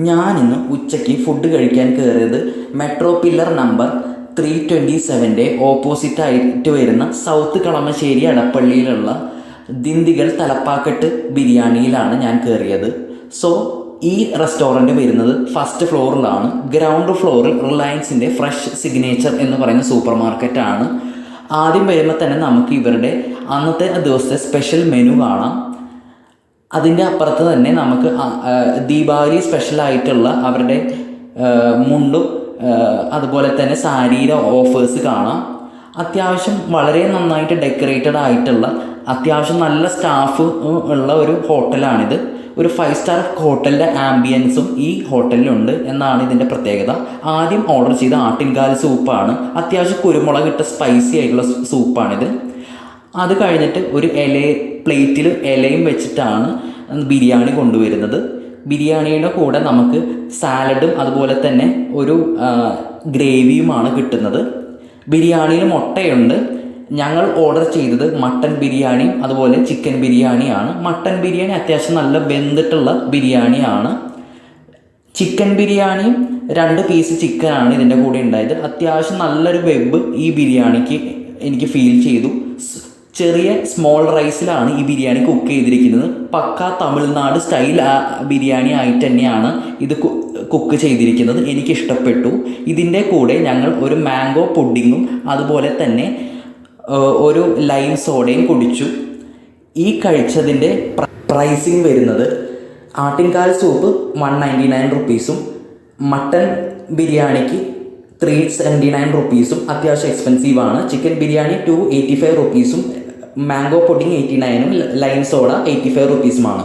ഞാനിന്ന് ഉച്ചയ്ക്ക് ഫുഡ് കഴിക്കാൻ കയറിയത് മെട്രോ പില്ലർ നമ്പർ 327 ഓപ്പോസിറ്റായിട്ട് വരുന്ന സൗത്ത് കളമശ്ശേരി അടപ്പള്ളിയിലുള്ള ദിണ്ടിഗൽ തലപ്പാക്കട്ട് ബിരിയാണിയിലാണ് ഞാൻ കയറിയത്. സോ ഈ റെസ്റ്റോറൻറ്റ് വരുന്നത് ഫസ്റ്റ് ഫ്ലോറിലാണ്. ഗ്രൗണ്ട് ഫ്ലോറിൽ റിലയൻസിൻ്റെ ഫ്രഷ് സിഗ്നേച്ചർ എന്ന് പറയുന്ന സൂപ്പർ മാർക്കറ്റാണ്. ആദ്യം വരുമ്പോൾ തന്നെ നമുക്ക് ഇവരുടെ അന്നത്തെ ദിവസത്തെ സ്പെഷ്യൽ മെനു കാണാം. അതിൻ്റെ അപ്പുറത്ത് തന്നെ നമുക്ക് ദീപാവലി സ്പെഷ്യലായിട്ടുള്ള അവരുടെ മുണ്ടും അതുപോലെ തന്നെ സാരിയുടെ ഓഫേഴ്സ് കാണാം. അത്യാവശ്യം വളരെ നന്നായിട്ട് ഡെക്കറേറ്റഡ് ആയിട്ടുള്ള അത്യാവശ്യം നല്ല സ്റ്റാഫ് ഉള്ള ഒരു ഹോട്ടലാണിത്. ഒരു 5 സ്റ്റാർ ഹോട്ടലിൻ്റെ ആംബിയൻസും ഈ ഹോട്ടലിലുണ്ട് എന്നാണ് ഇതിൻ്റെ പ്രത്യേകത. ആദ്യം ഓർഡർ ചെയ്ത ആട്ടിൻകാൽ സൂപ്പാണ്. അത്യാവശ്യം കുരുമുളകിട്ട സ്പൈസി ആയിട്ടുള്ള സൂപ്പാണിത്. അത് കഴിഞ്ഞിട്ട് ഒരു പ്ലേറ്റിൽ ഇലയും വെച്ചിട്ടാണ് ബിരിയാണി കൊണ്ടുവരുന്നത്. ബിരിയാണിയുടെ കൂടെ നമുക്ക് സാലഡും അതുപോലെ തന്നെ ഒരു ഗ്രേവിയുമാണ് കിട്ടുന്നത്. ബിരിയാണിയിൽ മുട്ടയുണ്ട്. ഞങ്ങൾ ഓർഡർ ചെയ്തത് മട്ടൻ ബിരിയാണിയും അതുപോലെ ചിക്കൻ ബിരിയാണിയാണ്. മട്ടൻ ബിരിയാണി അത്യാവശ്യം നല്ല വെന്തിട്ടുള്ള ബിരിയാണിയാണ്. ചിക്കൻ ബിരിയാണിയും 2 പീസ് ചിക്കനാണ് ഇതിൻ്റെ കൂടെ ഉണ്ടായത്. അത്യാവശ്യം നല്ലൊരു വെബ് ഈ ബിരിയാണിക്ക് എനിക്ക് ഫീൽ ചെയ്തു. ചെറിയ സ്മോൾ റൈസിലാണ് ഈ ബിരിയാണി കുക്ക് ചെയ്തിരിക്കുന്നത്. പക്ക തമിഴ്നാട് സ്റ്റൈൽ ബിരിയാണി ആയിട്ട് തന്നെയാണ് ഇത് കുക്ക് ചെയ്തിരിക്കുന്നത്. എനിക്കിഷ്ടപ്പെട്ടു. ഇതിൻ്റെ കൂടെ ഞങ്ങൾ ഒരു മാംഗോ പുഡിങ്ങും അതുപോലെ തന്നെ ഒരു ലൈം സോഡയും കുടിച്ചു. ഈ കഴിച്ചതിൻ്റെ പ്രൈസിങ് വരുന്നത് ആട്ടിൻകാൽ സൂപ്പ് 199 റുപ്പീസും മട്ടൻ ബിരിയാണിക്ക് 379 റുപ്പീസും അത്യാവശ്യം എക്സ്പെൻസീവാണ്. ചിക്കൻ ബിരിയാണി 285 റുപ്പീസും മാംഗോ പുഡിങ് 89ഉം ലൈം സോഡ 85 റുപ്പീസുമാണ്.